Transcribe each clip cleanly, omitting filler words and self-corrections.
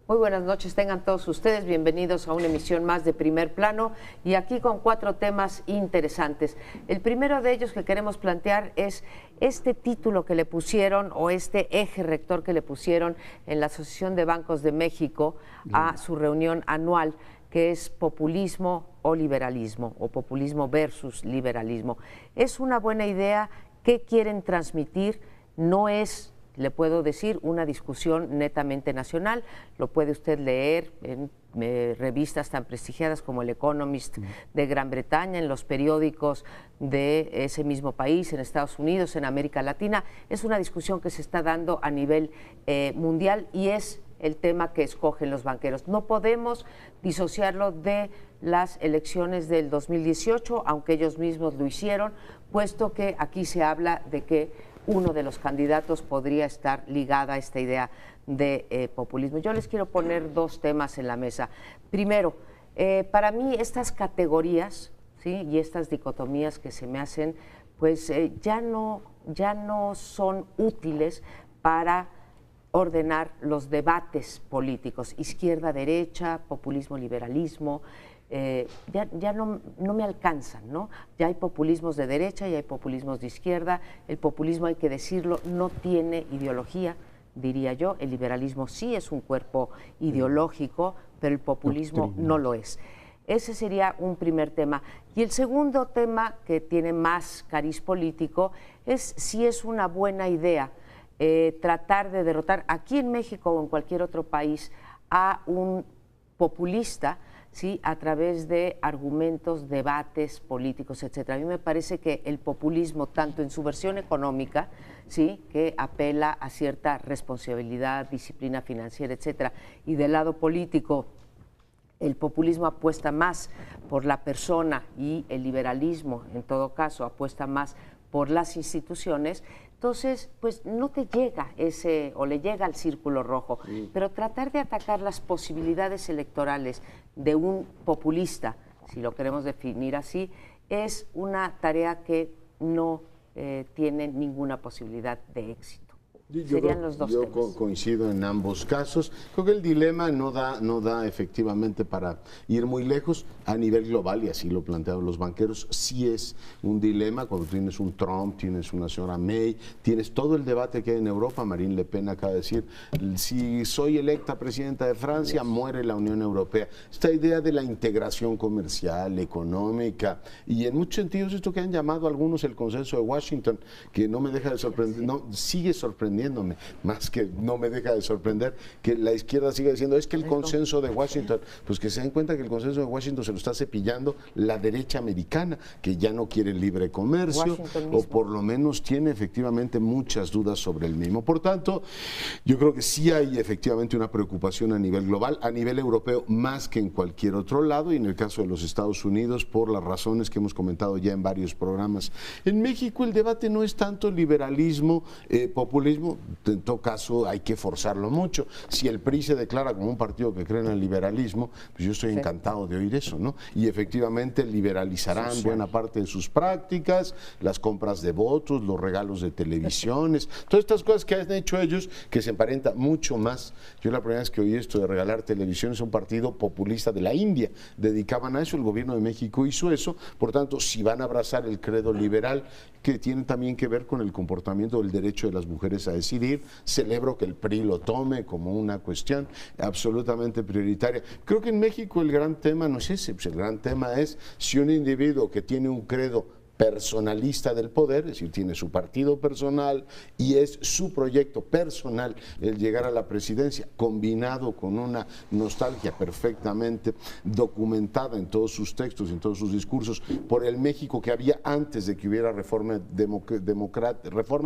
Muy buenas noches, tengan todos ustedes bienvenidos a una emisión más de Primer Plano y aquí con 4 temas interesantes. El primero de ellos que queremos plantear es este título que le pusieron o este eje rector que le pusieron en la Asociación de Bancos de México a su reunión anual, que es populismo o liberalismo, o populismo versus liberalismo. ¿Es una buena idea? ¿Qué quieren transmitir? No es, le puedo decir, una discusión netamente nacional, lo puede usted leer en revistas tan prestigiadas como el Economist de Gran Bretaña, en los periódicos de ese mismo país, en Estados Unidos, en América Latina. Es una discusión que se está dando a nivel mundial y es el tema que escogen los banqueros. No podemos disociarlo de las elecciones del 2018, aunque ellos mismos lo hicieron, puesto que aquí se habla de que uno de los candidatos podría estar ligada a esta idea de populismo. Yo les quiero poner 2 temas en la mesa. Primero, para mí estas categorías, ¿sí?, y estas dicotomías que se me hacen, pues ya no son útiles para ordenar los debates políticos, izquierda-derecha, populismo-liberalismo. Ya no me alcanzan, ¿no? Ya hay populismos de derecha y hay populismos de izquierda. El populismo, hay que decirlo, no tiene ideología, diría yo. El liberalismo sí es un cuerpo ideológico, pero el populismo no lo es. Ese sería un primer tema. Y el segundo tema, que tiene más cariz político, es si es una buena idea tratar de derrotar aquí en México o en cualquier otro país a un populista, ¿sí?, a través de argumentos, debates políticos, etcétera. A mí me parece que el populismo, tanto en su versión económica, ¿sí?, que apela a cierta responsabilidad, disciplina financiera, etcétera, y del lado político, el populismo apuesta más por la persona y el liberalismo, en todo caso, apuesta más por las instituciones. Entonces, pues no te llega ese, o le llega al círculo rojo, pero tratar de atacar las posibilidades electorales de un populista, si lo queremos definir así, es una tarea que no tiene ninguna posibilidad de éxito. Serían los 2 temas. Yo coincido en ambos casos. Creo que el dilema no da efectivamente para ir muy lejos a nivel global, y así lo plantearon los banqueros. Sí es un dilema cuando tienes un Trump, tienes una señora May, tienes todo el debate que hay en Europa. Marine Le Pen acaba de decir, si soy electa presidenta de Francia, muere la Unión Europea. Esta idea de la integración comercial, económica, y en muchos sentidos esto que han llamado algunos el consenso de Washington, que no me deja de sorprender, no, sigue sorprendiendo, más que no me deja de sorprender que la izquierda siga diciendo es que el consenso de Washington, pues que se den cuenta que el consenso de Washington se lo está cepillando la derecha americana, que ya no quiere el libre comercio, o por lo menos tiene efectivamente muchas dudas sobre el mismo. Por tanto, yo creo que sí hay efectivamente una preocupación a nivel global, a nivel europeo más que en cualquier otro lado, y en el caso de los Estados Unidos por las razones que hemos comentado ya en varios programas. En México el debate no es tanto liberalismo, populismo. En todo caso hay que forzarlo mucho. Si el PRI se declara como un partido que cree en el liberalismo, pues yo estoy encantado de oír eso, ¿no? Y efectivamente liberalizarán buena parte de sus prácticas, las compras de votos, los regalos de televisiones, todas estas cosas que han hecho ellos, que se emparenta mucho más. Yo la primera vez que oí esto de regalar televisiones a un partido populista de la India, dedicaban a eso, el gobierno de México hizo eso. Por tanto, si van a abrazar el credo liberal, que tiene también que ver con el comportamiento del derecho de las mujeres a decidir, celebro que el PRI lo tome como una cuestión absolutamente prioritaria. Creo que en México el gran tema no es ese, pues el gran tema es si un individuo que tiene un credo personalista del poder, es decir, tiene su partido personal y es su proyecto personal el llegar a la presidencia, combinado con una nostalgia perfectamente documentada en todos sus textos y en todos sus discursos por el México que había antes de que hubiera reforma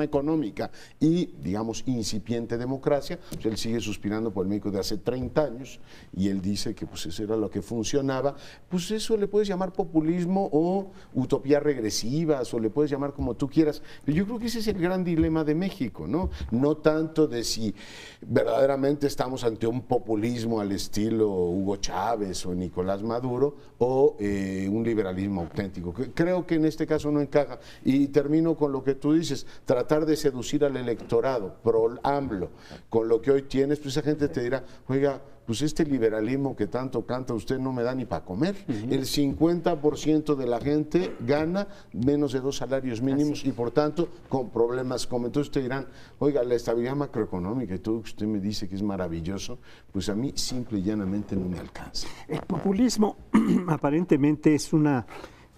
económica y, digamos, incipiente democracia. Pues él sigue suspirando por el México de hace 30 años y él dice que pues eso era lo que funcionaba. Pues eso le puedes llamar populismo o utopía regresiva, o le puedes llamar como tú quieras, pero yo creo que ese es el gran dilema de México, ¿no? No tanto de si verdaderamente estamos ante un populismo al estilo Hugo Chávez o Nicolás Maduro o un liberalismo auténtico. Creo que en este caso no encaja. Y termino con lo que tú dices, tratar de seducir al electorado pro AMLO con lo que hoy tienes, pues esa gente te dirá, oiga, pues este liberalismo que tanto canta usted no me da ni para comer. El 50% de la gente gana menos de 2 salarios mínimos y por tanto con problemas como entonces ustedes dirán, oiga, la estabilidad macroeconómica y todo lo que usted me dice que es maravilloso, pues a mí simple y llanamente no me alcanza. El populismo aparentemente es una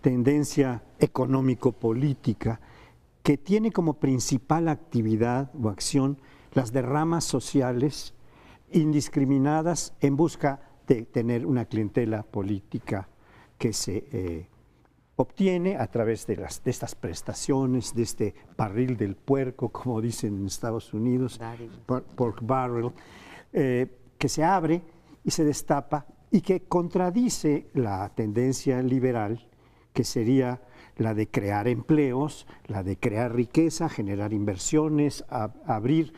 tendencia económico-política que tiene como principal actividad o acción las derramas sociales indiscriminadas en busca de tener una clientela política que se obtiene a través de estas prestaciones, de este barril del puerco, como dicen en Estados Unidos, pork barrel, que se abre y se destapa y que contradice la tendencia liberal, que sería la de crear empleos, la de crear riqueza, generar inversiones, abrir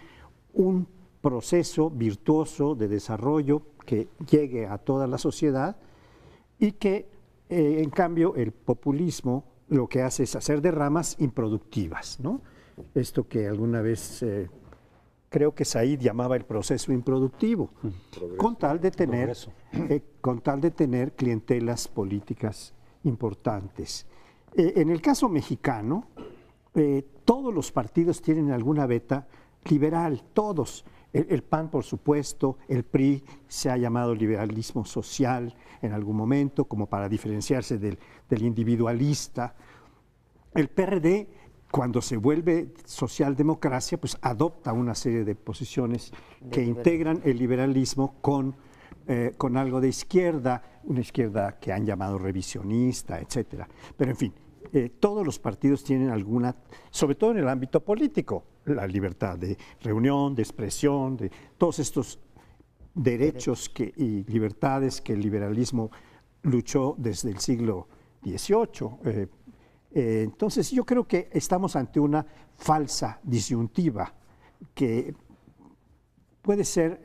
un proceso virtuoso de desarrollo que llegue a toda la sociedad y que en cambio el populismo lo que hace es hacer derramas improductivas, ¿no? Esto que alguna vez creo que Said llamaba el proceso improductivo, con tal de tener clientelas políticas importantes. En el caso mexicano, todos los partidos tienen alguna veta liberal, todos. El PAN, por supuesto, el PRI se ha llamado liberalismo social en algún momento, como para diferenciarse del individualista. El PRD, cuando se vuelve socialdemocracia, pues adopta una serie de posiciones que integran el liberalismo con algo de izquierda, una izquierda que han llamado revisionista, etcétera. Pero en fin, todos los partidos tienen alguna, sobre todo en el ámbito político, la libertad de reunión, de expresión, de todos estos derechos y libertades que el liberalismo luchó desde el siglo XVIII. Entonces yo creo que estamos ante una falsa disyuntiva que puede ser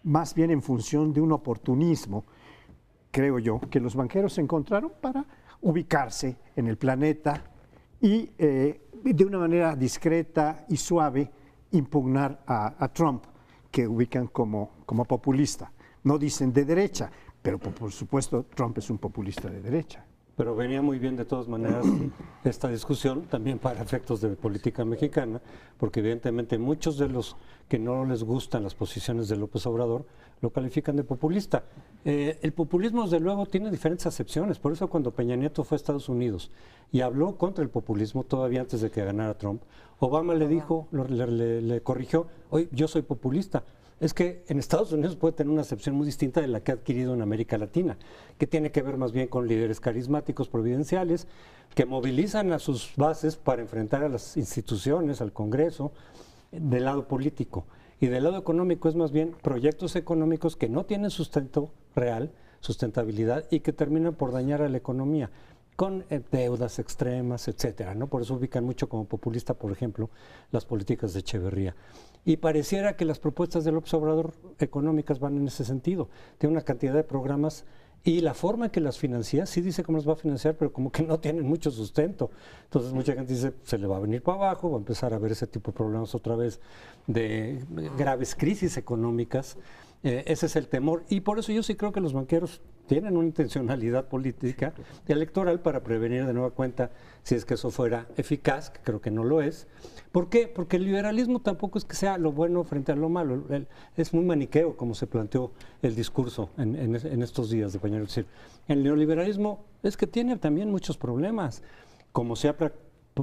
más bien en función de un oportunismo, creo yo, que los banqueros encontraron para ubicarse en el planeta y de una manera discreta y suave impugnar a Trump, que ubican como populista. No dicen de derecha, pero por supuesto Trump es un populista de derecha. Pero venía muy bien de todas maneras esta discusión también para efectos de política mexicana, porque evidentemente muchos de los que no les gustan las posiciones de López Obrador lo califican de populista. El populismo, desde luego, tiene diferentes acepciones. Por eso cuando Peña Nieto fue a Estados Unidos y habló contra el populismo todavía antes de que ganara Trump, Obama le dijo, le corrigió, oye, yo soy populista. Es que en Estados Unidos puede tener una acepción muy distinta de la que ha adquirido en América Latina, que tiene que ver más bien con líderes carismáticos providenciales que movilizan a sus bases para enfrentar a las instituciones, al Congreso, del lado político. Y del lado económico es más bien proyectos económicos que no tienen sustento real, sustentabilidad, y que terminan por dañar a la economía con deudas extremas, etcétera, ¿no? Por eso ubican mucho como populista, por ejemplo, las políticas de Echeverría. Y pareciera que las propuestas del López Obrador económicas van en ese sentido. Tiene una cantidad de programas y la forma en que las financia, sí dice cómo las va a financiar, pero como que no tienen mucho sustento. Entonces mucha gente dice, se le va a venir para abajo, va a empezar a ver ese tipo de problemas otra vez de graves crisis económicas. Ese es el temor. Y por eso yo sí creo que los banqueros tienen una intencionalidad política electoral para prevenir de nueva cuenta si es que eso fuera eficaz, que creo que no lo es. ¿Por qué? Porque el liberalismo tampoco es que sea lo bueno frente a lo malo. Es muy maniqueo como se planteó el discurso en estos días de Peña Nieto. Es decir, el neoliberalismo es que tiene también muchos problemas, como se ha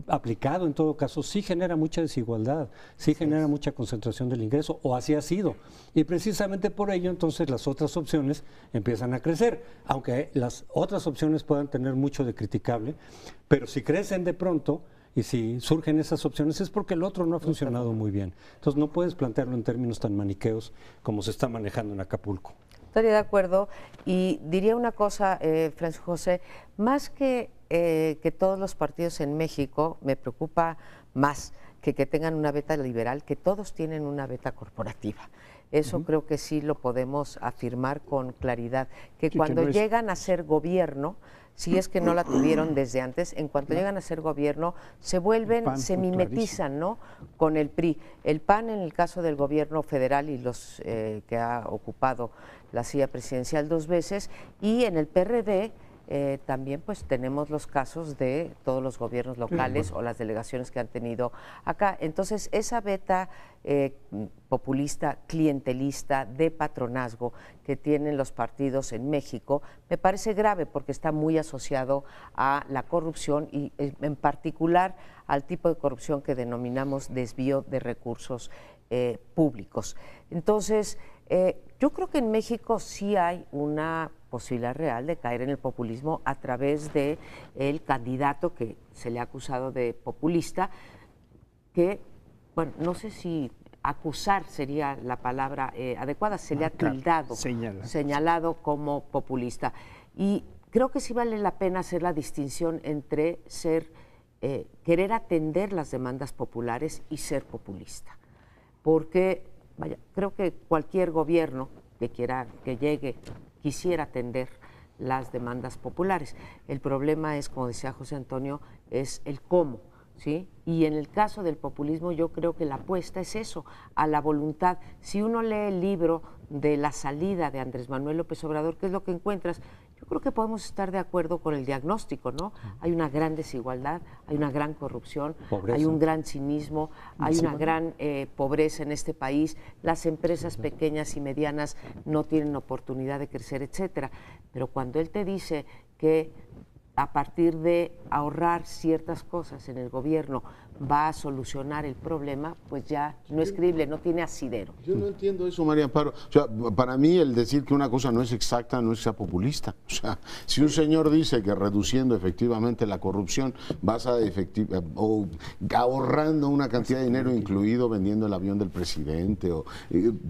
aplicado en todo caso, sí genera mucha desigualdad, sí genera mucha concentración del ingreso, o así ha sido. Y precisamente por ello, entonces, las otras opciones empiezan a crecer, aunque las otras opciones puedan tener mucho de criticable, pero si crecen de pronto y si surgen esas opciones es porque el otro no ha funcionado muy bien. Entonces no puedes plantearlo en términos tan maniqueos como se está manejando en Acapulco. Estaría de acuerdo y diría una cosa, Francisco José, más que todos los partidos en México, me preocupa más que tengan una beta liberal, que todos tienen una beta corporativa. Eso creo que sí lo podemos afirmar con claridad, que sí, cuando llegan a ser gobierno si es que no la tuvieron desde antes, en cuanto llegan a ser gobierno, se vuelven, PAN, se mimetizan, ¿no?, con el PRI. El PAN, en el caso del gobierno federal y los que ha ocupado la silla presidencial 2 veces, y en el PRD también pues tenemos los casos de todos los gobiernos locales o las delegaciones que han tenido acá. Entonces, esa beta populista, clientelista, de patronazgo que tienen los partidos en México, me parece grave porque está muy asociado a la corrupción y en particular al tipo de corrupción que denominamos desvío de recursos públicos. Entonces, yo creo que en México sí hay una posibilidad real de caer en el populismo a través de el candidato que se le ha acusado de populista, que, bueno, no sé si acusar sería la palabra adecuada, se le ha tildado, señalado como populista. Y creo que sí vale la pena hacer la distinción entre querer atender las demandas populares y ser populista. Porque, vaya, creo que cualquier gobierno que llegue quisiera atender las demandas populares. El problema es, como decía José Antonio, es el cómo, ¿sí? Y en el caso del populismo yo creo que la apuesta es eso, a la voluntad. Si uno lee el libro de la salida de Andrés Manuel López Obrador, ¿qué es lo que encuentras? Yo creo que podemos estar de acuerdo con el diagnóstico, ¿no? Hay una gran desigualdad, hay una gran corrupción, pobreza, hay un gran cinismo, hay una gran pobreza en este país, las empresas pequeñas y medianas no tienen oportunidad de crecer, etcétera. Pero cuando él te dice que a partir de ahorrar ciertas cosas en el gobierno va a solucionar el problema, pues ya no es creíble, no tiene asidero. Yo no entiendo eso, María Amparo. O sea, para mí el decir que una cosa no es exacta no es que sea populista. O sea, si un señor dice que reduciendo efectivamente la corrupción vas a o ahorrando una cantidad de dinero, incluido vendiendo el avión del presidente o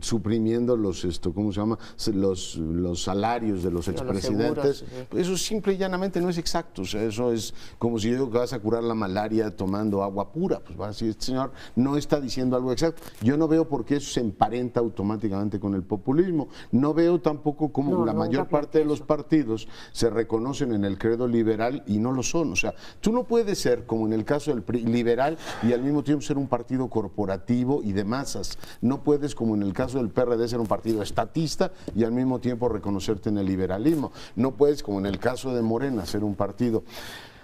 suprimiendo los ¿cómo se llama? Los salarios de los expresidentes, pues eso simple y llanamente no es exacto. O sea, eso es como si yo digo que vas a curar la malaria tomando agua pura. Pues va a decir, este señor no está diciendo algo exacto. Yo no veo por qué eso se emparenta automáticamente con el populismo. No veo tampoco cómo la mayor parte de los partidos se reconocen en el credo liberal y no lo son. O sea, tú no puedes ser, como en el caso del PRI, liberal y al mismo tiempo ser un partido corporativo y de masas. No puedes, como en el caso del PRD, ser un partido estatista y al mismo tiempo reconocerte en el liberalismo. No puedes, como en el caso de Morena, ser un partido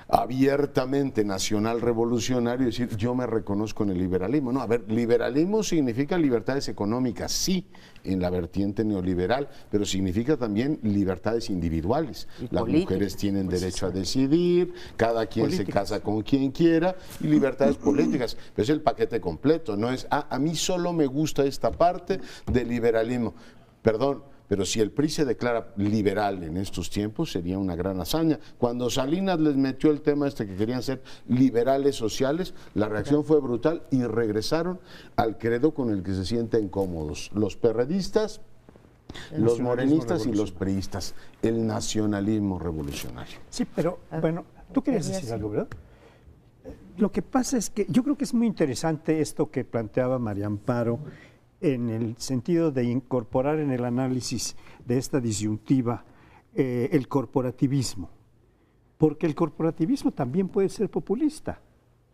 abiertamente nacional revolucionario y decir yo me reconozco en el liberalismo. No, a ver, liberalismo significa libertades económicas, sí, en la vertiente neoliberal, pero significa también libertades individuales. Las mujeres tienen derecho a decidir, cada quien se casa con quien quiera y libertades políticas. Pero es el paquete completo, no es a mí solo me gusta esta parte del liberalismo. Perdón, pero si el PRI se declara liberal en estos tiempos, sería una gran hazaña. Cuando Salinas les metió el tema que querían ser liberales sociales, la reacción fue brutal y regresaron al credo con el que se sienten cómodos. Los perredistas, los morenistas y los priistas, el nacionalismo revolucionario. Sí, pero bueno, tú querías decir algo, ¿verdad? Lo que pasa es que yo creo que es muy interesante esto que planteaba María Amparo, en el sentido de incorporar en el análisis de esta disyuntiva el corporativismo, porque el corporativismo también puede ser populista,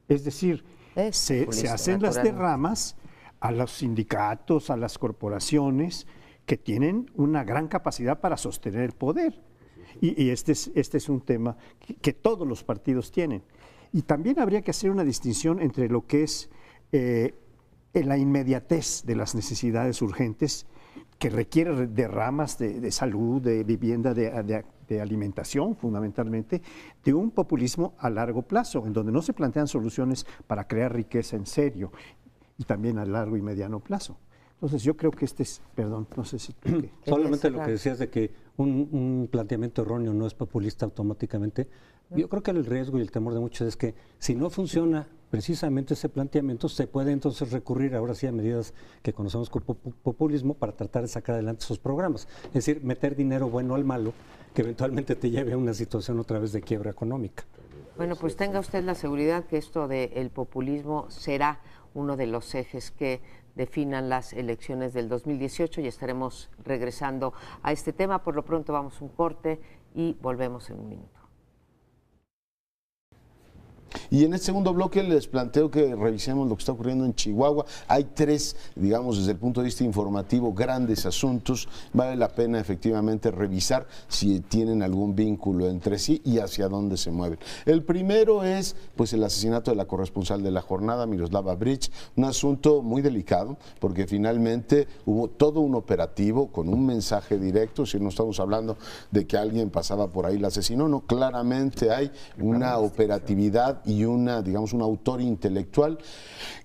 es decir, se hacen las derramas a los sindicatos, a las corporaciones que tienen una gran capacidad para sostener el poder, y este es un tema que todos los partidos tienen. Y también habría que hacer una distinción entre lo que es en la inmediatez de las necesidades urgentes que requiere derramas de salud, de vivienda, de alimentación fundamentalmente, de un populismo a largo plazo, en donde no se plantean soluciones para crear riqueza en serio y también a largo y mediano plazo. Entonces yo creo que perdón, no sé si... Solamente lo que decías de que un planteamiento erróneo no es populista automáticamente. Yo creo que el riesgo y el temor de muchos es que si no funciona precisamente ese planteamiento, se puede entonces recurrir ahora sí a medidas que conocemos como populismo para tratar de sacar adelante esos programas. Es decir, meter dinero bueno al malo, que eventualmente te lleve a una situación otra vez de quiebra económica. Bueno, pues tenga usted la seguridad que esto del populismo será uno de los ejes que definan las elecciones del 2018 y estaremos regresando a este tema. Por lo pronto vamos a un corte y volvemos en un minuto. Y en este segundo bloque les planteo que revisemos lo que está ocurriendo en Chihuahua. Hay tres, digamos, desde el punto de vista informativo, grandes asuntos. Vale la pena efectivamente revisar si tienen algún vínculo entre sí y hacia dónde se mueven. El primero es pues el asesinato de la corresponsal de La Jornada, Miroslava Breach, un asunto muy delicado porque finalmente hubo todo un operativo con un mensaje directo, si no estamos hablando de que alguien pasaba por ahí y la asesinó, no, claramente hay una operatividad y una, digamos, un autor intelectual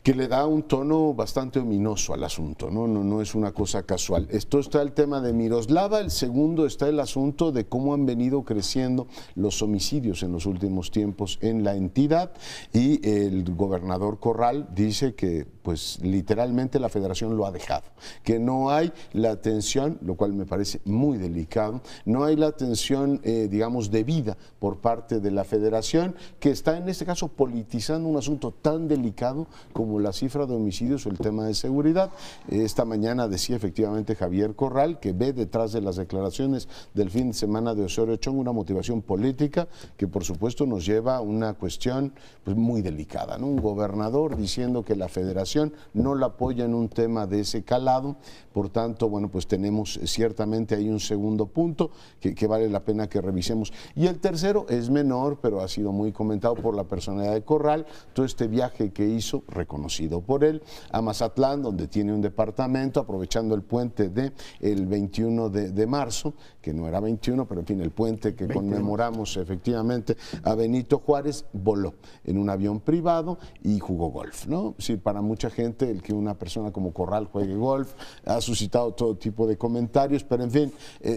que le da un tono bastante ominoso al asunto, no es una cosa casual. Esto está el tema de Miroslava, el segundo está el asunto de cómo han venido creciendo los homicidios en los últimos tiempos en la entidad y el gobernador Corral dice que pues literalmente la federación lo ha dejado, que no hay la atención, lo cual me parece muy delicado, no hay la atención, digamos, debida por parte de la federación, que está en este caso politizando un asunto tan delicado como la cifra de homicidios o el tema de seguridad. Esta mañana decía efectivamente Javier Corral que ve detrás de las declaraciones del fin de semana de Osorio Chong una motivación política que por supuesto nos lleva a una cuestión pues, muy delicada, ¿no? Un gobernador diciendo que la federación no la apoya en un tema de ese calado, por tanto, bueno, pues tenemos ciertamente ahí un segundo punto que vale la pena que revisemos. Y el tercero es menor, pero ha sido muy comentado por la personalidad de Corral, todo este viaje que hizo, reconocido por él, a Mazatlán, donde tiene un departamento, aprovechando el puente del 21 de marzo, que no era 21, pero en fin, el puente que conmemoramos efectivamente a Benito Juárez, voló en un avión privado y jugó golf, ¿no? Sí, para mucha gente el que una persona como Corral juegue golf ha suscitado todo tipo de comentarios, pero en fin,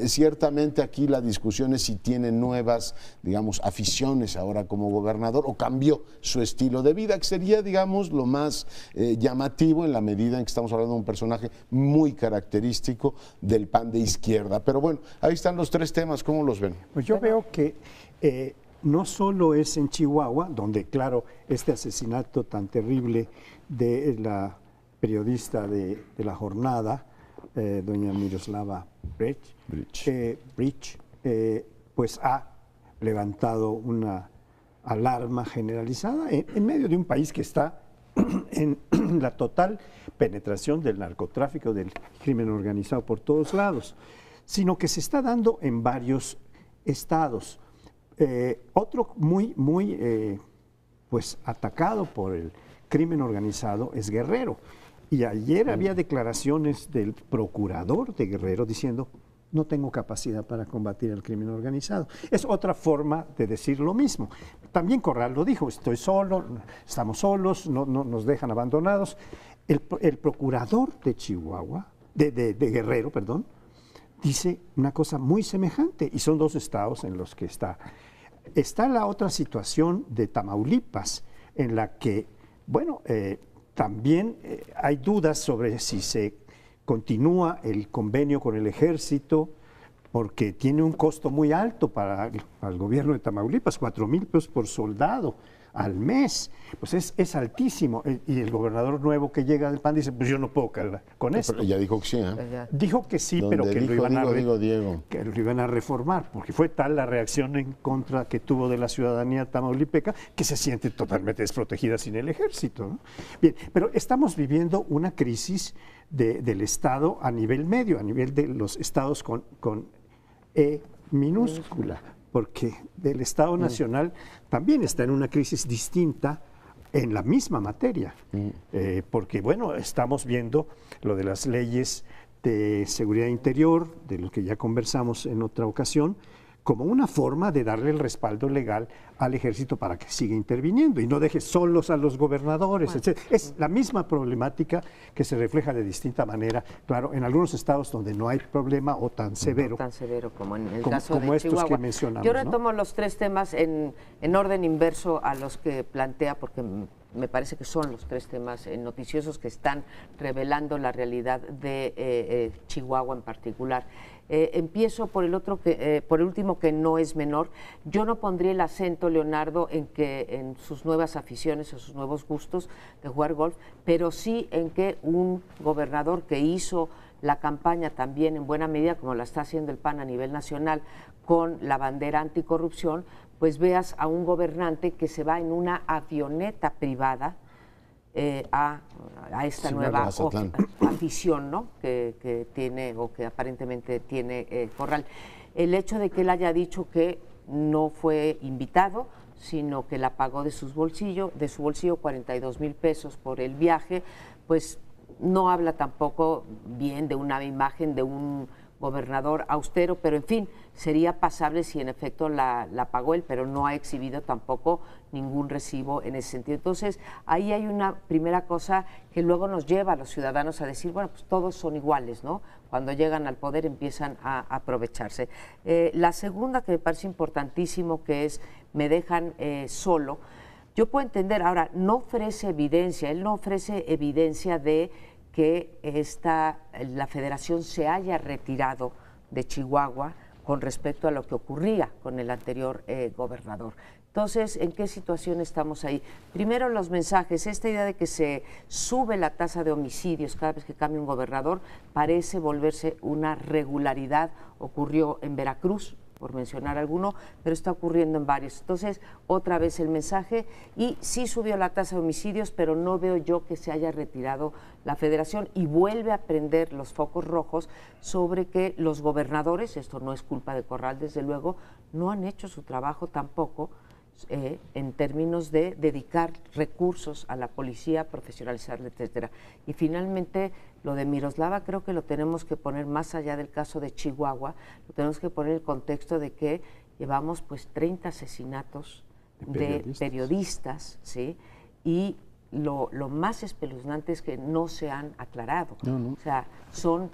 ciertamente aquí la discusión es si tiene nuevas, digamos, aficiones ahora como gobernador o cambió su estilo de vida, que sería, digamos, lo más llamativo en la medida en que estamos hablando de un personaje muy característico del PAN de izquierda. Pero bueno, ahí están los tres temas, ¿cómo los ven? Pues yo veo que no solo es en Chihuahua, donde claro, este asesinato tan terrible de la periodista de La Jornada, doña Miroslava Breach, pues ha levantado una alarma generalizada en medio de un país que está en la total penetración del narcotráfico, del crimen organizado por todos lados, sino que se está dando en varios estados. Otro muy pues atacado por el crimen organizado es Guerrero. Y ayer había declaraciones del procurador de Guerrero diciendo no tengo capacidad para combatir el crimen organizado. Es otra forma de decir lo mismo. También Corral lo dijo, estoy solo, estamos solos, no nos dejan abandonados. El procurador de Chihuahua, de Guerrero, perdón, dice una cosa muy semejante y son dos estados en los que está. Está la otra situación de Tamaulipas, en la que, bueno, también hay dudas sobre si se continúa el convenio con el ejército, porque tiene un costo muy alto para el gobierno de Tamaulipas, 4,000 pesos por soldado al mes, pues es altísimo. Y el gobernador nuevo que llega del PAN dice, pues yo no puedo cargar con esto. Pero ya dijo que sí, Dijo que sí, pero que lo iban a reformar, porque fue tal la reacción en contra que tuvo de la ciudadanía tamaulipeca que se siente totalmente desprotegida sin el ejército, ¿no? Bien, pero estamos viviendo una crisis del Estado a nivel medio, a nivel de los estados con E minúscula, porque el Estado Nacional también está en una crisis distinta en la misma materia, porque bueno, estamos viendo lo de las leyes de seguridad interior, de lo que ya conversamos en otra ocasión, como una forma de darle el respaldo legal al ejército para que siga interviniendo y no deje solos a los gobernadores, etc. Es la misma problemática que se refleja de distinta manera, claro, en algunos estados donde no hay problema o tan severo. No tan severo como en el caso de estos Chihuahua. Que mencionamos. Yo retomo los tres temas en orden inverso a los que plantea, porque me parece que son los tres temas noticiosos que están revelando la realidad de Chihuahua en particular. Empiezo por el último, que no es menor. Yo no pondría el acento, Leonardo, en sus nuevas aficiones o sus nuevos gustos de jugar golf, pero sí en que un gobernador que hizo la campaña también en buena medida, como la está haciendo el PAN a nivel nacional, con la bandera anticorrupción, pues veas a un gobernante que se va en una avioneta privada a esta nueva afición, ¿no? que tiene o que aparentemente tiene Corral. El hecho de que él haya dicho que no fue invitado, sino que la pagó de su bolsillo 42,000 pesos por el viaje, pues no habla tampoco bien de una imagen de un gobernador austero, pero en fin, sería pasable si en efecto la pagó él, pero no ha exhibido tampoco ningún recibo en ese sentido. Entonces, ahí hay una primera cosa que luego nos lleva a los ciudadanos a decir, bueno, pues todos son iguales, ¿no? Cuando llegan al poder empiezan a aprovecharse. La segunda que me parece importantísimo, que es me dejan solo, yo puedo entender, ahora, no ofrece evidencia, él no ofrece evidencia de que la federación se haya retirado de Chihuahua con respecto a lo que ocurría con el anterior gobernador. Entonces, ¿en qué situación estamos ahí? Primero, los mensajes. Esta idea de que se sube la tasa de homicidios cada vez que cambia un gobernador parece volverse una regularidad. Ocurrió en Veracruz, por mencionar alguno, pero está ocurriendo en varios. Entonces, otra vez el mensaje, y sí subió la tasa de homicidios, pero no veo yo que se haya retirado la federación, y vuelve a prender los focos rojos sobre que los gobernadores, esto no es culpa de Corral desde luego, no han hecho su trabajo tampoco en términos de dedicar recursos a la policía, profesionalizarla, etcétera. Y finalmente, lo de Miroslava creo que lo tenemos que poner más allá del caso de Chihuahua, lo tenemos que poner en el contexto de que llevamos pues 30 asesinatos de periodistas, ¿sí? Y lo más espeluznante es que no se han aclarado. O sea, son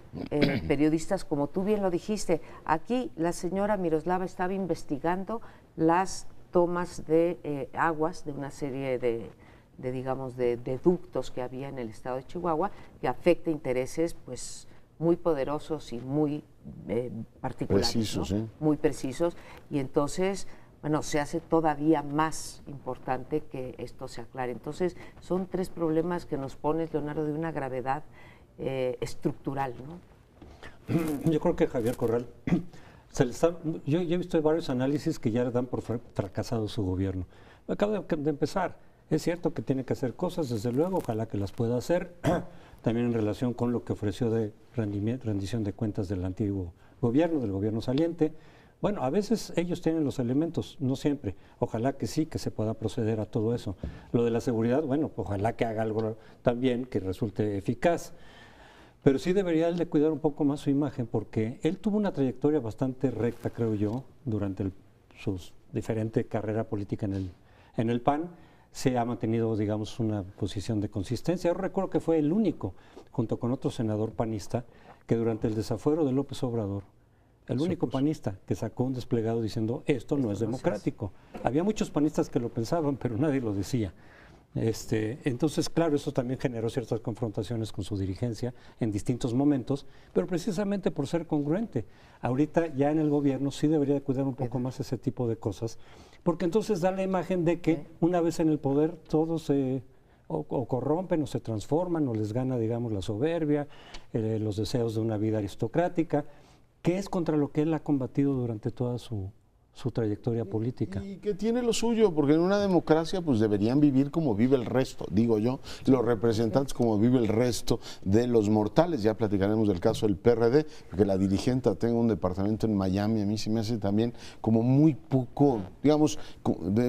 periodistas, como tú bien lo dijiste. Aquí la señora Miroslava estaba investigando las tomas de aguas de una serie de ductos que había en el estado de Chihuahua, que afecta intereses pues muy poderosos y muy particulares, precisos, ¿no? Muy precisos, y entonces, bueno, se hace todavía más importante que esto se aclare. Entonces, son tres problemas que nos pones, Leonardo, de una gravedad estructural, ¿no? Yo creo que Javier Corral yo he visto varios análisis que ya dan por fracasado su gobierno. Acaba de empezar. Es cierto que tiene que hacer cosas, desde luego, ojalá que las pueda hacer, también en relación con lo que ofreció de rendición de cuentas del antiguo gobierno, del gobierno saliente. Bueno, a veces ellos tienen los elementos, no siempre. Ojalá que sí, que se pueda proceder a todo eso. Lo de la seguridad, bueno, ojalá que haga algo también que resulte eficaz. Pero sí debería él de cuidar un poco más su imagen, porque él tuvo una trayectoria bastante recta, creo yo, durante su diferente carrera política en el PAN. Se ha mantenido, digamos, una posición de consistencia. Yo recuerdo que fue el único, junto con otro senador panista, que durante el desafuero de López Obrador, el único panista que sacó un desplegado diciendo esto no es democrático. Había muchos panistas que lo pensaban, pero nadie lo decía. Entonces, claro, eso también generó ciertas confrontaciones con su dirigencia en distintos momentos, pero precisamente por ser congruente. Ahorita ya en el gobierno sí debería cuidar un poco más ese tipo de cosas, porque entonces da la imagen de que una vez en el poder todos se o corrompen o se transforman o les gana, digamos, la soberbia, los deseos de una vida aristocrática, que es contra lo que él ha combatido durante toda su trayectoria política. Y que tiene lo suyo, porque en una democracia pues deberían vivir como vive el resto, digo yo, los representantes como vive el resto de los mortales. Ya platicaremos del caso del PRD, porque la dirigente tenga un departamento en Miami, a mí se me hace también como muy poco, digamos,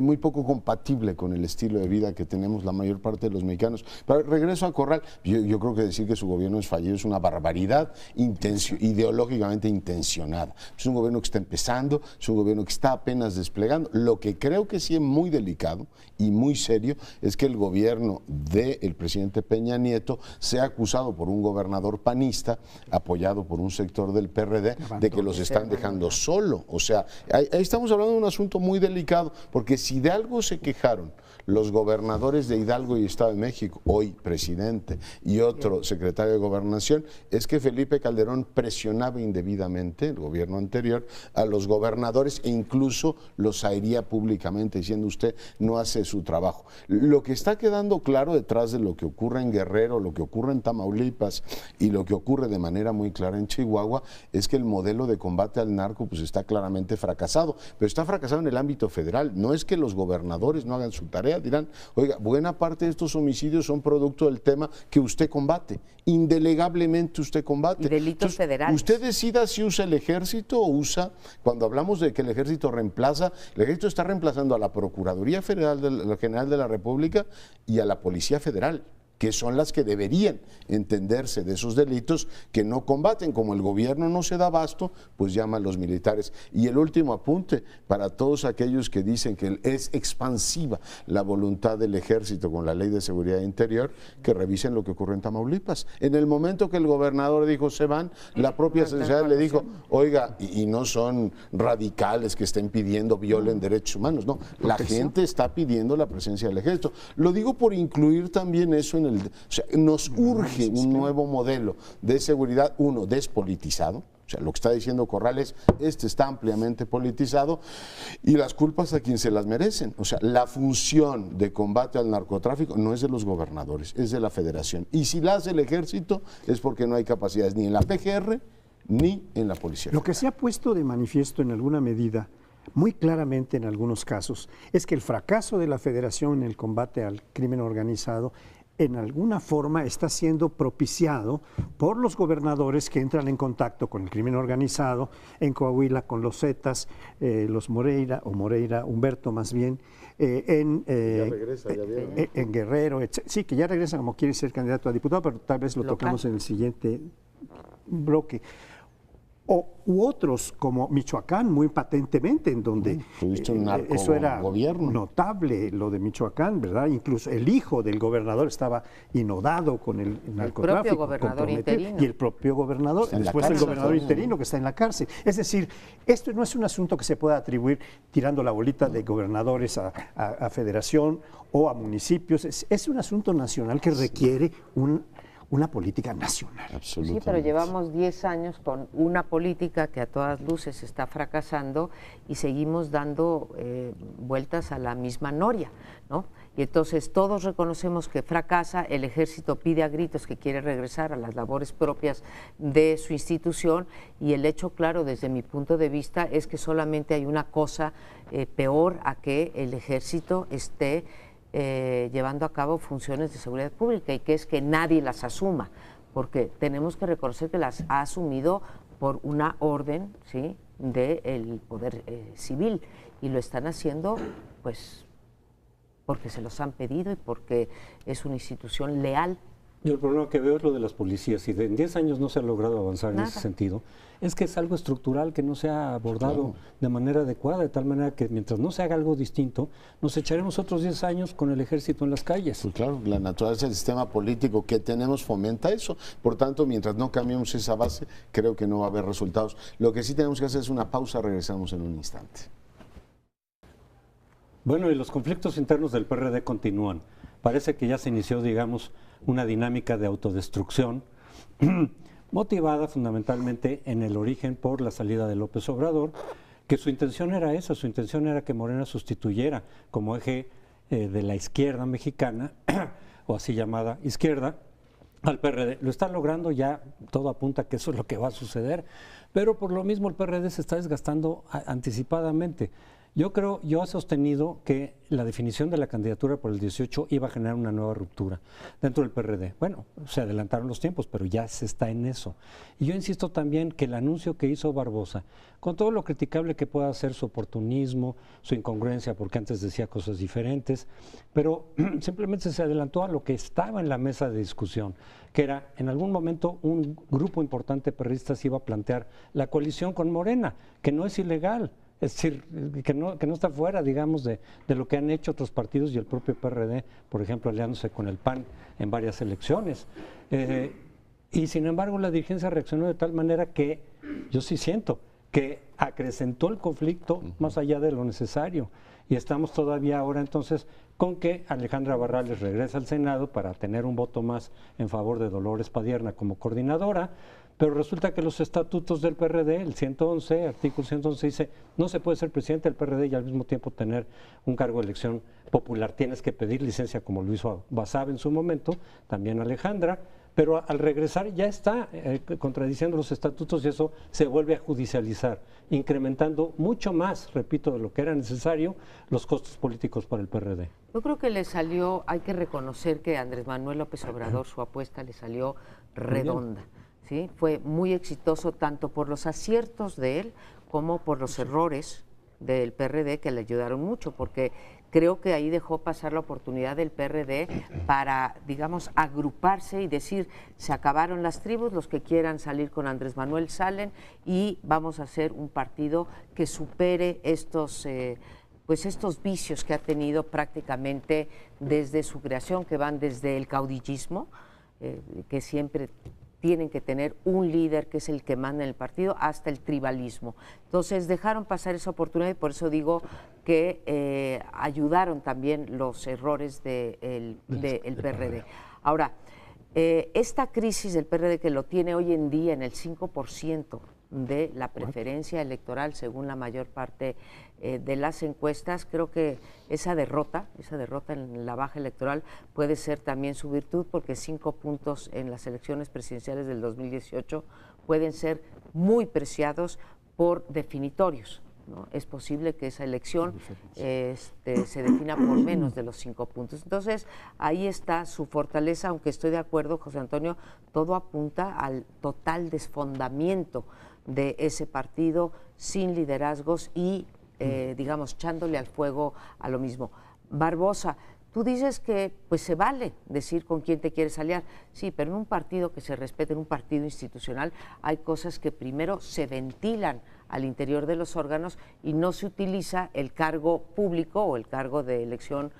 muy poco compatible con el estilo de vida que tenemos la mayor parte de los mexicanos. Pero regreso a Corral, yo creo que decir que su gobierno es fallido es una barbaridad ideológicamente intencionada. Es un gobierno que está empezando, es un gobierno que está apenas desplegando. Lo que creo que sí es muy delicado y muy serio es que el gobierno del presidente Peña Nieto sea acusado por un gobernador panista, apoyado por un sector del PRD, de que los están dejando solo. O sea, ahí estamos hablando de un asunto muy delicado, porque si de algo se quejaron los gobernadores de Hidalgo y Estado de México, hoy presidente y otro secretario de Gobernación, es que Felipe Calderón presionaba indebidamente, el gobierno anterior, a los gobernadores e incluso los airía públicamente diciendo usted no hace su trabajo. Lo que está quedando claro detrás de lo que ocurre en Guerrero, lo que ocurre en Tamaulipas y lo que ocurre de manera muy clara en Chihuahua es que el modelo de combate al narco pues está claramente fracasado, pero está fracasado en el ámbito federal. No es que los gobernadores no hagan su tarea, dirán, oiga, buena parte de estos homicidios son producto del tema que usted combate, indelegablemente usted combate. Y delitos federales. Usted decida si usa el ejército o usa, cuando hablamos de que el ejército reemplaza, el ejército está reemplazando a la Procuraduría General de la República y a la Policía Federal, que son las que deberían entenderse de esos delitos que no combaten. Como el gobierno no se da abasto, pues llama a los militares. Y el último apunte, para todos aquellos que dicen que es expansiva la voluntad del ejército con la Ley de Seguridad Interior, que revisen lo que ocurre en Tamaulipas. En el momento que el gobernador dijo se van, la propia sociedad le dijo, oiga, y no son radicales que estén pidiendo violen derechos humanos, no, la gente está pidiendo la presencia del ejército. Lo digo por incluir también eso en o sea, nos urge un nuevo modelo de seguridad, uno, despolitizado. O sea, lo que está diciendo Corrales, está ampliamente politizado y las culpas a quien se las merecen. O sea, la función de combate al narcotráfico no es de los gobernadores, es de la Federación. Y si la hace el ejército es porque no hay capacidades ni en la PGR ni en la policía. Lo que se ha puesto de manifiesto en alguna medida, muy claramente en algunos casos, es que el fracaso de la Federación en el combate al crimen organizado en alguna forma está siendo propiciado por los gobernadores que entran en contacto con el crimen organizado, en Coahuila con los Zetas, los Moreira, Humberto más bien, en Guerrero, sí, que ya regresa como quiere ser candidato a diputado, pero tal vez lo tocamos en el siguiente bloque. U otros como Michoacán, muy patentemente, en donde eso era notable, lo de Michoacán, ¿verdad? Incluso el hijo del gobernador estaba inodado con el narcotráfico. El propio gobernador interino. Y el propio gobernador, después el gobernador interino que está en la cárcel. Es decir, esto no es un asunto que se pueda atribuir tirando la bolita de gobernadores a federación o a municipios. Es un asunto nacional que requiere una política nacional. Sí, pero llevamos 10 años con una política que a todas luces está fracasando y seguimos dando vueltas a la misma noria, ¿no? Y entonces todos reconocemos que fracasa, el ejército pide a gritos que quiere regresar a las labores propias de su institución y el hecho claro desde mi punto de vista es que solamente hay una cosa peor a que el ejército esté llevando a cabo funciones de seguridad pública y que es que nadie las asuma, porque tenemos que reconocer que las ha asumido por una orden, ¿sí?, del poder civil y lo están haciendo pues porque se los han pedido y porque es una institución leal. Yo el problema que veo es lo de las policías y en 10 años no se ha logrado avanzar en ese sentido. Es que es algo estructural que no se ha abordado de manera adecuada, de tal manera que mientras no se haga algo distinto, nos echaremos otros 10 años con el ejército en las calles. Pues claro, la naturaleza del sistema político que tenemos fomenta eso. Por tanto, mientras no cambiemos esa base, creo que no va a haber resultados. Lo que sí tenemos que hacer es una pausa, regresamos en un instante. Bueno, y los conflictos internos del PRD continúan. Parece que ya se inició, digamos, una dinámica de autodestrucción motivada fundamentalmente en el origen por la salida de López Obrador, que su intención era esa, su intención era que Morena sustituyera como eje de la izquierda mexicana, o así llamada izquierda, al PRD. Lo está logrando, ya todo apunta que eso es lo que va a suceder, pero por lo mismo el PRD se está desgastando anticipadamente. Yo he sostenido que la definición de la candidatura por el 18 iba a generar una nueva ruptura dentro del PRD. Bueno, se adelantaron los tiempos, pero ya se está en eso. Y yo insisto también que el anuncio que hizo Barbosa, con todo lo criticable que pueda ser su oportunismo, su incongruencia, porque antes decía cosas diferentes, pero simplemente se adelantó a lo que estaba en la mesa de discusión, que era, en algún momento, un grupo importante de perristas iba a plantear la coalición con Morena, que no es ilegal. Es decir, que no está fuera, digamos, de lo que han hecho otros partidos y el propio PRD, por ejemplo, aliándose con el PAN en varias elecciones. Y sin embargo, la dirigencia reaccionó de tal manera que yo sí siento que acrecentó el conflicto más allá de lo necesario. Y estamos todavía ahora entonces con que Alejandra Barrales regresa al Senado para tener un voto más en favor de Dolores Padierna como coordinadora, pero resulta que los estatutos del PRD, el 111, artículo 111 dice, no se puede ser presidente del PRD y al mismo tiempo tener un cargo de elección popular, tienes que pedir licencia como lo hizo Basabe en su momento, también Alejandra, pero al regresar ya está contradiciendo los estatutos y eso se vuelve a judicializar, incrementando mucho más, repito, de lo que era necesario, los costos políticos para el PRD. Yo creo que le salió, hay que reconocer que a Andrés Manuel López Obrador su apuesta le salió redonda, ¿sí? Fue muy exitoso tanto por los aciertos de él como por los errores del PRD que le ayudaron mucho, porque creo que ahí dejó pasar la oportunidad del PRD para, digamos, agruparse y decir, se acabaron las tribus, los que quieran salir con Andrés Manuel salen y vamos a hacer un partido que supere estos vicios que ha tenido prácticamente desde su creación, que van desde el caudillismo, que siempre tienen que tener un líder que es el que manda en el partido, hasta el tribalismo. Entonces dejaron pasar esa oportunidad y por eso digo que ayudaron también los errores del PRD. Ahora, esta crisis del PRD que lo tiene hoy en día en el 5% de la preferencia electoral según la mayor parte de las encuestas, creo que esa derrota en la baja electoral puede ser también su virtud, porque 5 puntos en las elecciones presidenciales del 2018 pueden ser muy preciados por definitorios, ¿no? Es posible que esa elección se defina por menos de los 5 puntos. Entonces, ahí está su fortaleza, aunque estoy de acuerdo, José Antonio, todo apunta al total desfondamiento de ese partido sin liderazgos y, digamos, echándole al fuego a lo mismo. Barbosa, tú dices que pues se vale decir con quién te quieres aliar, sí, pero en un partido que se respete, en un partido institucional, hay cosas que primero se ventilan al interior de los órganos y no se utiliza el cargo público o el cargo de elección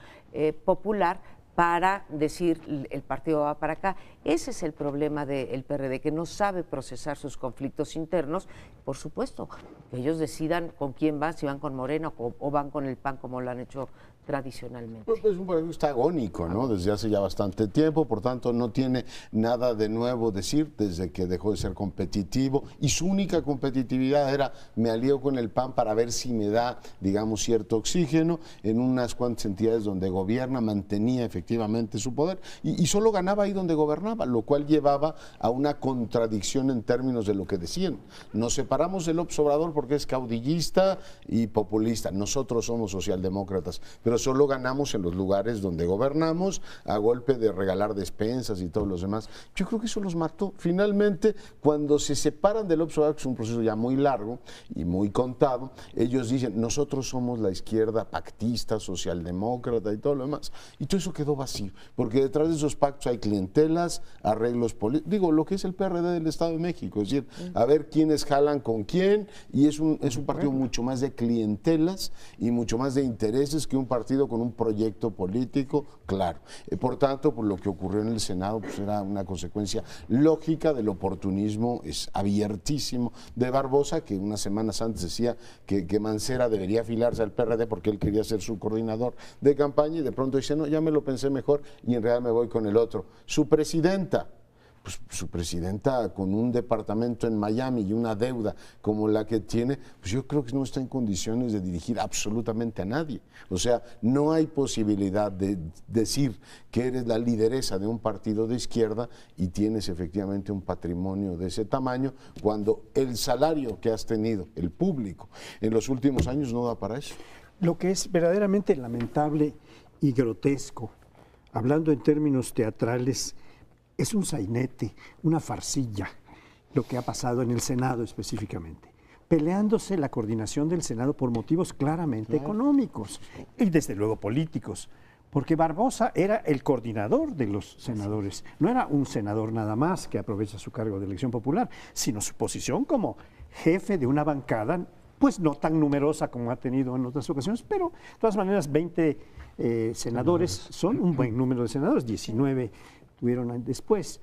popular para decir el partido va para acá. Ese es el problema del PRD, que no sabe procesar sus conflictos internos. Por supuesto, que ellos decidan con quién van, si van con Morena o van con el PAN como lo han hecho tradicionalmente. Pues es un partido que está agónico, ¿no? Desde hace ya bastante tiempo, por tanto no tiene nada de nuevo decir desde que dejó de ser competitivo y su única competitividad era me alío con el PAN para ver si me da, digamos, cierto oxígeno en unas cuantas entidades donde gobierna, mantenía efectivamente su poder y solo ganaba ahí donde gobernaba, lo cual llevaba a una contradicción en términos de lo que decían. Nos separamos del López Obrador porque es caudillista y populista, nosotros somos socialdemócratas, pero solo ganamos en los lugares donde gobernamos a golpe de regalar despensas y todos los demás. Yo creo que eso los mató. Finalmente, cuando se separan del López Obrador, que es un proceso ya muy largo y muy contado, ellos dicen, nosotros somos la izquierda pactista, socialdemócrata y todo lo demás. Y todo eso quedó vacío, porque detrás de esos pactos hay clientelas, arreglos políticos, digo, lo que es el PRD del Estado de México, es decir, a ver quiénes jalan con quién, y es un partido mucho más de clientelas y mucho más de intereses que un partido con un proyecto político claro. Por tanto, por lo que ocurrió en el Senado, pues era una consecuencia lógica del oportunismo abiertísimo de Barbosa, que unas semanas antes decía que Mancera debería afilarse al PRD porque él quería ser su coordinador de campaña y de pronto dice, no, ya me lo pensé mejor y en realidad me voy con el otro. Su presidenta, pues su presidenta con un departamento en Miami y una deuda como la que tiene, pues yo creo que no está en condiciones de dirigir absolutamente a nadie. O sea, no hay posibilidad de decir que eres la lideresa de un partido de izquierda y tienes efectivamente un patrimonio de ese tamaño cuando el salario que has tenido, el público, en los últimos años no da para eso. Lo que es verdaderamente lamentable y grotesco, hablando en términos teatrales, es un sainete, una farcilla, lo que ha pasado en el Senado específicamente, peleándose la coordinación del Senado por motivos claramente económicos y desde luego políticos, porque Barbosa era el coordinador de los senadores, no era un senador nada más que aprovecha su cargo de elección popular, sino su posición como jefe de una bancada, pues no tan numerosa como ha tenido en otras ocasiones, pero de todas maneras 20 senadores son un buen número de senadores, 19 tuvieron después.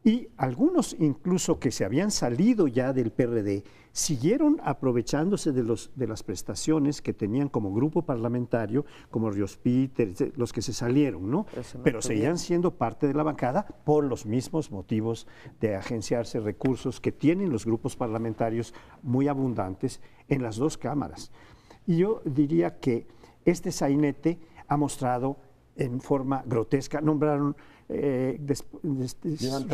Y algunos incluso que se habían salido ya del PRD siguieron aprovechándose de las prestaciones que tenían como grupo parlamentario, como Ríos Peter, los que se salieron, ¿no? Pero seguían siendo parte de la bancada por los mismos motivos de agenciarse recursos que tienen los grupos parlamentarios muy abundantes en las dos cámaras. Y yo diría que este sainete ha mostrado en forma grotesca, nombraron Llevan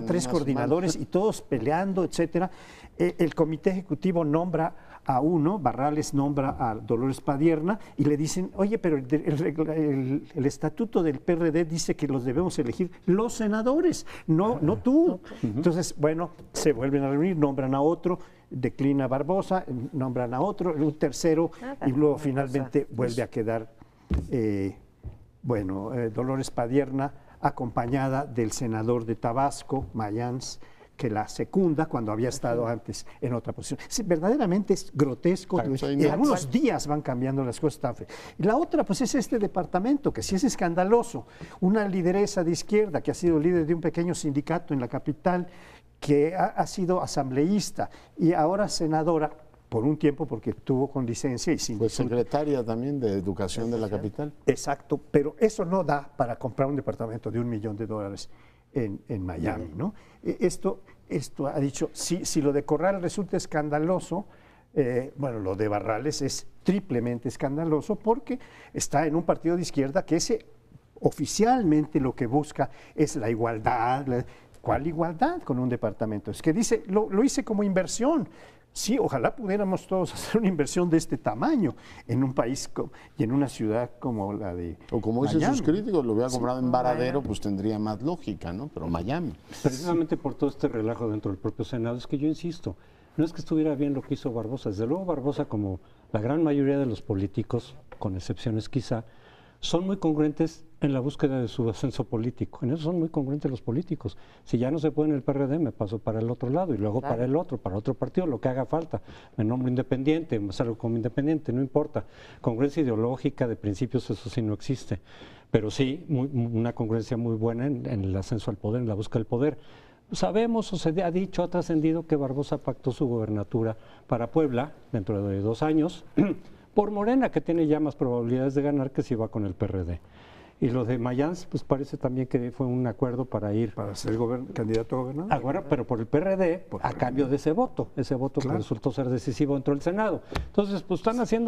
tres coordinadores y todos peleando, etcétera. El comité ejecutivo nombra a uno, Barrales nombra a Dolores Padierna y le dicen, oye, pero el estatuto del PRD dice que los debemos elegir los senadores, no tú. Entonces, bueno, se vuelven a reunir, nombran a otro, declina Barbosa, nombran a otro, un tercero y luego finalmente vuelve a quedar Dolores Padierna, acompañada del senador de Tabasco, Mayans, que la secunda cuando había estado antes en otra posición. Sí, verdaderamente es grotesco. En algunos días van cambiando las cosas. Y la otra, pues, es este departamento, que sí es escandaloso. Una lideresa de izquierda que ha sido líder de un pequeño sindicato en la capital, que ha sido asambleísta y ahora senadora, por un tiempo porque estuvo con licencia y sin... Pues secretaria también de Educación de la capital. Exacto, pero eso no da para comprar un departamento de $1 millón en Miami, ¿no? Esto ha dicho, si lo de Corral resulta escandaloso, lo de Barrales es triplemente escandaloso porque está en un partido de izquierda que oficialmente lo que busca es la igualdad. ¿Cuál igualdad con un departamento? Es que dice, lo hice como inversión. Sí, ojalá pudiéramos todos hacer una inversión de este tamaño en un país y en una ciudad como la de O como Miami. dicen sus críticos, lo hubiera comprado en Varadero, pues tendría más lógica, ¿no? Pero Miami. Precisamente por todo este relajo dentro del propio Senado, es que yo insisto, no es que estuviera bien lo que hizo Barbosa, desde luego Barbosa, como la gran mayoría de los políticos, con excepciones quizá, son muy congruentes en la búsqueda de su ascenso político. En eso son muy congruentes los políticos. Si ya no se puede en el PRD, me paso para el otro lado y luego para el otro, para otro partido, lo que haga falta. Me nombro independiente, me salgo como independiente, no importa. Congruencia ideológica de principios, eso sí no existe. Pero sí, una congruencia muy buena en el ascenso al poder, en la búsqueda del poder. Sabemos, o se ha dicho, ha trascendido que Barbosa pactó su gobernatura para Puebla dentro de 2 años, por Morena, que tiene ya más probabilidades de ganar que si va con el PRD. Y lo de Mayans, pues parece también que fue un acuerdo para ir... Para ser candidato a gobernador. Ahora, pero por el PRD, a cambio de ese voto claro, que resultó ser decisivo dentro del Senado. Entonces, pues están haciendo...